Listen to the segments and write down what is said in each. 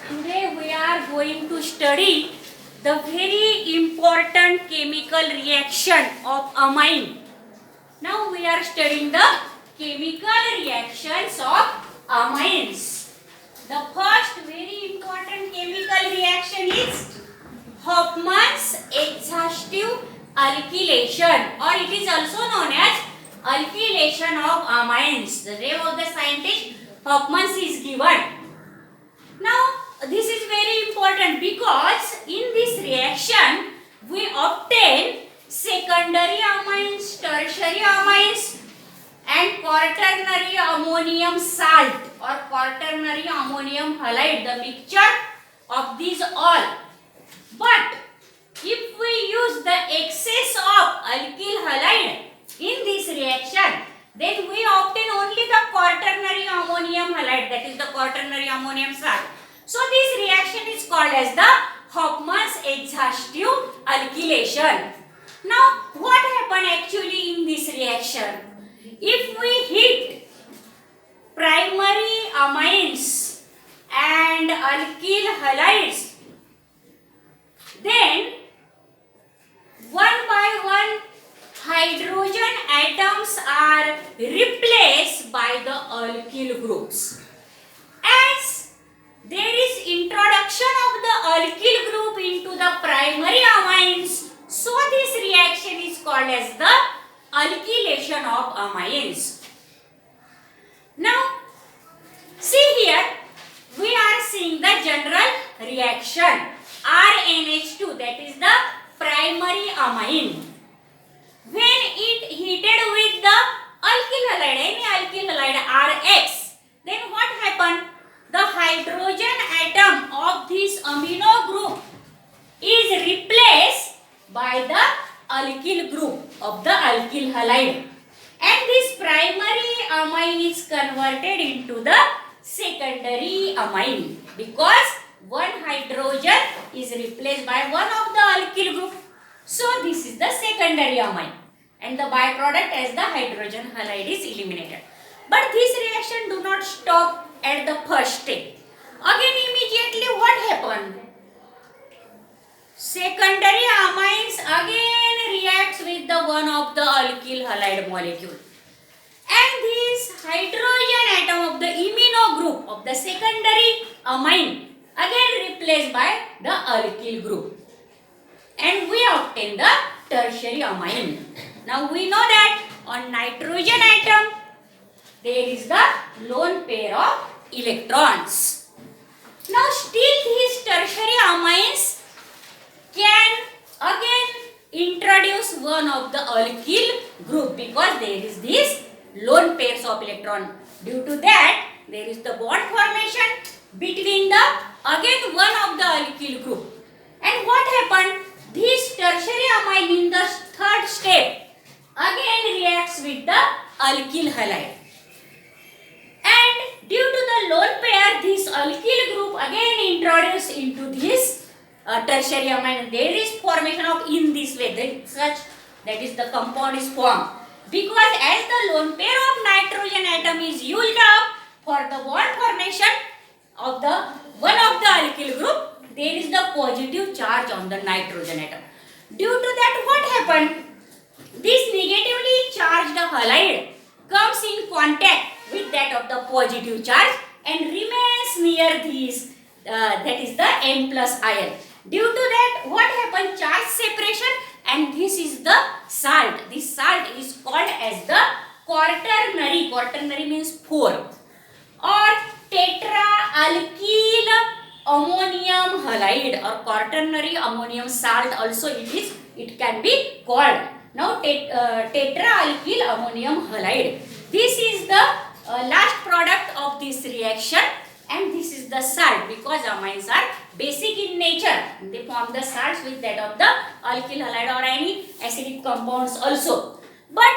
Today we are going to study the very important chemical reaction of amine. Now we are studying the chemical reactions of amines. The first very important chemical reaction is Hofmann's exhaustive alkylation, or it is also known as alkylation of amines. The name of the scientist Hofmann's is given. Now this is very important because in this reaction we obtain secondary amines, tertiary amines and quaternary ammonium salt or quaternary ammonium halide, the mixture of these all. But if we use the excess of alkyl halide in this reaction, then we obtain only the quaternary ammonium halide, that is the quaternary ammonium salt. So this reaction is called as the Hofmann's exhaustive alkylation. Now what happened actually in this reaction? If we heat primary amines and alkyl halides, then one by one hydrogen atoms are replaced by the alkyl groups. As there is introduction of the alkyl group into the primary amines, so this reaction is called as the alkylation of amines. Now see here, we are seeing the general reaction RNH2, that is the primary amine. When it heated with the alkyl halide, any alkyl halide RX, then what happened? The hydrogen atom of this amino group is replaced by the alkyl group of the alkyl halide, and this primary amine is converted into the secondary amine because one hydrogen is replaced by one of the alkyl group. So this is the secondary amine, and the byproduct as the hydrogen halide is eliminated. But this reaction do not stop at the first step. Again immediately what happened? Secondary amines again reacts with the one of the alkyl halide molecule, and this hydrogen atom of the imino group of the secondary amine again replaced by the alkyl group, and we obtain the tertiary amine. Now we know that on nitrogen atom there is the lone pair of electrons. Now still these tertiary amines can again introduce one of the alkyl group because there is this lone pairs of electron. Due to that there is the bond formation between the again one of the alkyl group. And what happened? This tertiary amine in the third step again reacts with the alkyl halide, and due to the lone pair this alkyl group again introduced into this tertiary amine. There is formation of in this way such that is the compound is formed because as the lone pair of nitrogen atom is used up for the bond formation of the one of the alkyl group, there is the positive charge on the nitrogen atom. Due to that what happened? This negatively charged halide comes in contact with that of the positive charge and remains near this that is the N plus ion. Due to that what happened? Charge separation, and this is the salt. This salt is called as the quaternary. Quaternary means 4 or tetraalkyl ammonium halide or quaternary ammonium salt also it can be called. Now tetraalkyl ammonium halide. This is the last product of this reaction, and this is the salt because amines are basic in nature. They form the salts with that of the alkyl halide or any acidic compounds also. But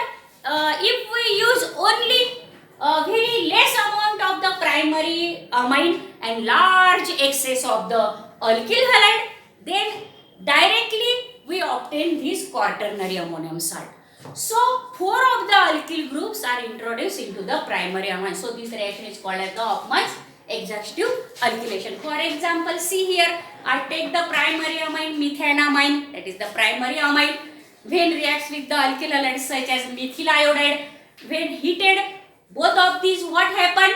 if we use only a very less amount of the primary amine and large excess of the alkyl halide, then directly we obtain this quaternary ammonium salt. So 4 of the alkyl groups are introduced into the primary amine. So this reaction is called as the Hofmann's exhaustive alkylation. For example, see here, I take the primary amine methanamine, that is the primary amine, when reacts with the alkyl halides such as methyl iodide, when heated, both of these what happen?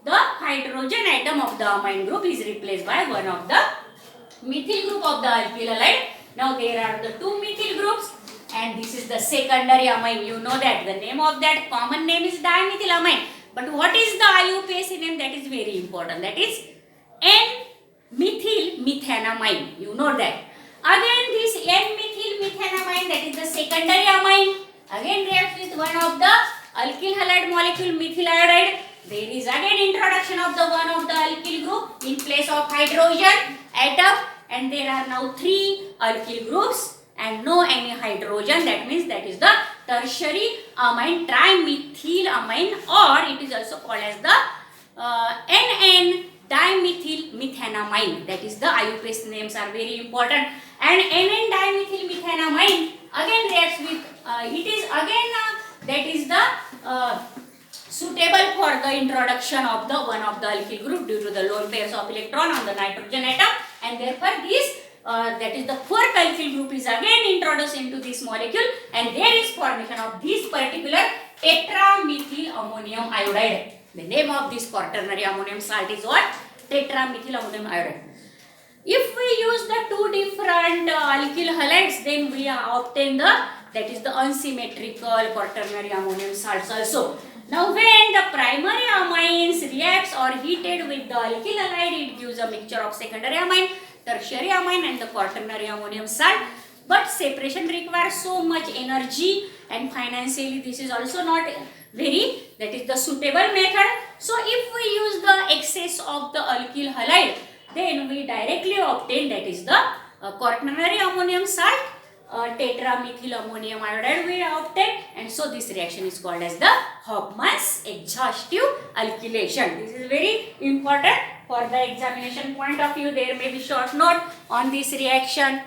The hydrogen atom of the amine group is replaced by one of the methyl group of the alkyl halide. Now there are the two methyl groups and this is the secondary amine. You know that the name of that common name is dimethylamine. But what is the IUPAC name? That is very important. That is N-methyl methanamine. You know that. Again this N-methyl methanamine, that is the secondary amine, again reacts with one of the alkyl halide molecule methyl iodide. There is again introduction of the one of the alkyl group in place of hydrogen atom, and there are now three alkyl groups and no any hydrogen. That means that is the tertiary amine trimethylamine, or it is also called as the NN dimethyl methanamine. That is the IUPAC names are very important. And NN dimethyl methanamine again reacts with it is again that is the suitable for the introduction of the one of the alkyl group due to the lone pairs of electron on the nitrogen atom, and therefore this that is the fourth alkyl group is again introduced into this molecule, and there is formation of this particular tetramethyl ammonium iodide. The name of this quaternary ammonium salt is what? Tetramethyl ammonium iodide. If we use the two different alkyl halides, then we obtain the that is the unsymmetrical quaternary ammonium salts also. Now when the primary amines reacts or heated with the alkyl halide, it gives a mixture of secondary amine, tertiary amine and the quaternary ammonium salt. But separation requires so much energy and financially this is also not very that is the suitable method. So if we use the excess of the alkyl halide, then we directly obtain that is the quaternary ammonium salt, tetramethyl ammonium iodide we obtain, and so this reaction is called as the Hofmann's exhaustive alkylation. This is very important for the examination point of view. There may be short note on this reaction.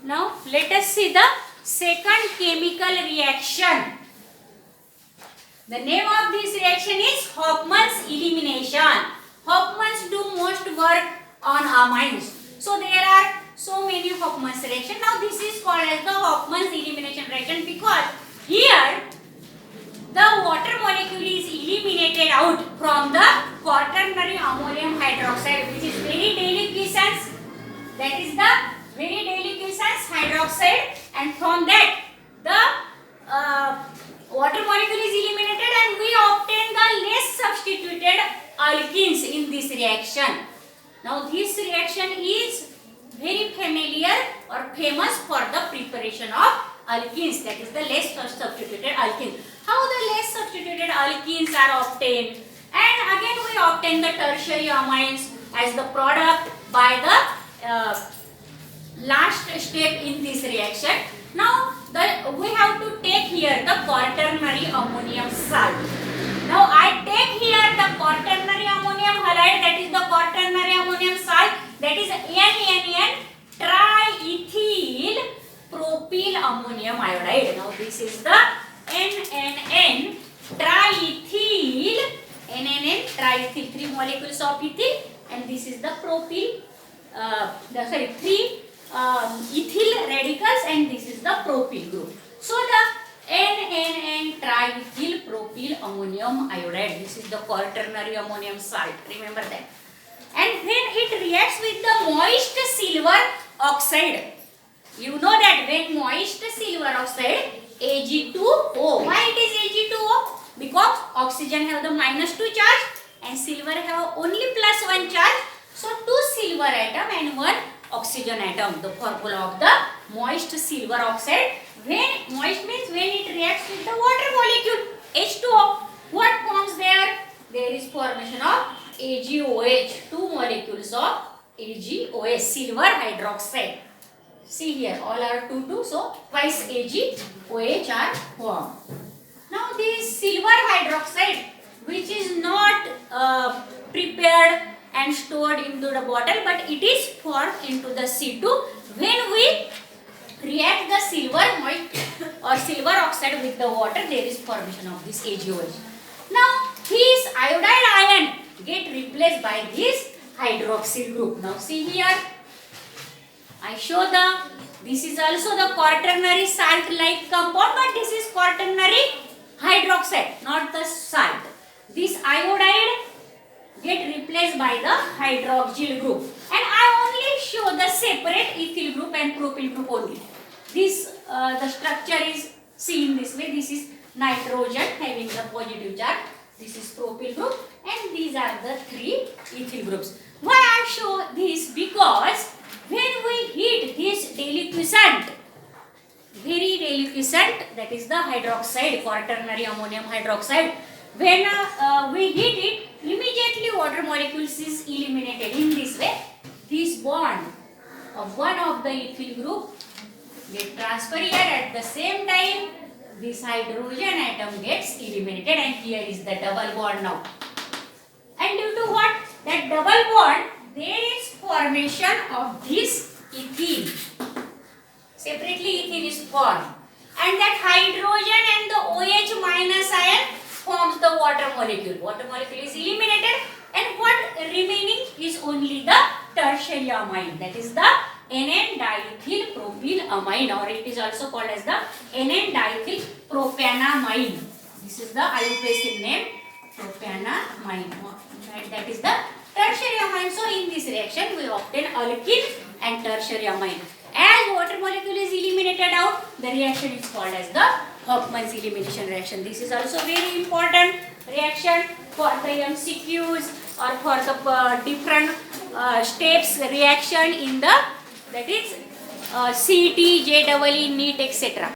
Now let us see the second chemical reaction. The name of this reaction is Hofmann's elimination. Hofmann's do most work on amines. So there are so many Hofmann's reaction. Now this is called as the Hofmann's elimination reaction because here the water molecule is eliminated out from the quaternary ammonium hydroxide, which is very deliquescence. That is the very deliquescence hydroxide, and from that the water molecule is eliminated and we obtain the less substituted alkenes in this reaction. Now this reaction is very familiar or famous for the preparation of alkenes, that is the less substituted alkenes. How the less substituted alkenes are obtained? And again we obtain the tertiary amines as the product by the last step in this reaction. Now we have to take here the quaternary ammonium salt. Now I take here the quaternary ammonium halide, that is the quaternary ammonium salt, that is NaN triethyl propyl ammonium iodide. Now this is the NaN triethyl, three molecules of ethyl, and this is the propyl, three ethyl radicals, and this is the propyl group. So the NaN triethyl propyl ammonium iodide, this is the quaternary ammonium salt, remember that. And when it reacts with the moist silver oxide, you know that when moist silver oxide Ag2O, why it is Ag2O? Because oxygen have the -2 charge and silver have only +1 charge. So two silver atom and one oxygen atom, the formula of the moist silver oxide. When moist means when it reacts with the water molecule H2O, what forms there? There is formation of AgOH, two molecules of AgOH, silver hydroxide. See here, all are 2, so twice AgOH are formed. Now this silver hydroxide, which is not prepared and stored into the bottle, but it is formed into the C2 when we react the silver moist or silver oxide with the water. There is formation of this AgOH. Now iodide ion get replaced by this hydroxyl group. Now see here, I show this is also the quaternary salt like compound, but this is quaternary hydroxide, not the salt. This iodide get replaced by the hydroxyl group, and I only show the separate ethyl group and propyl group only. This the structure is seen this way. This is nitrogen having the positive charge. This is propyl group, and these are the three ethyl groups. Why I show this? Because when we heat this deliquescent, very deliquescent, that is the hydroxide, quaternary ammonium hydroxide, when we heat it, immediately water molecules is eliminated. In this way, this bond of one of the ethyl group get transfer here. At the same time, this hydrogen atom gets eliminated, and here is the double bond now. And due to what? That double bond, there is formation of this ethene. Separately ethene is formed, and that hydrogen and the OH minus ion forms the water molecule. Water molecule is eliminated, and what remaining is only the tertiary amine, that is the NN-diethyl propyl amine, or it is also called as the NN-diethyl propanamine. This is the IUPACIN name, propanamine. That is the tertiary amine. So in this reaction we obtain alkene and tertiary amine. As water molecule is eliminated out, the reaction is called as the Hofmann's elimination reaction. This is also very important reaction for the MCQs or for the different steps reaction in the, that is CET, JEE, NEET, etc.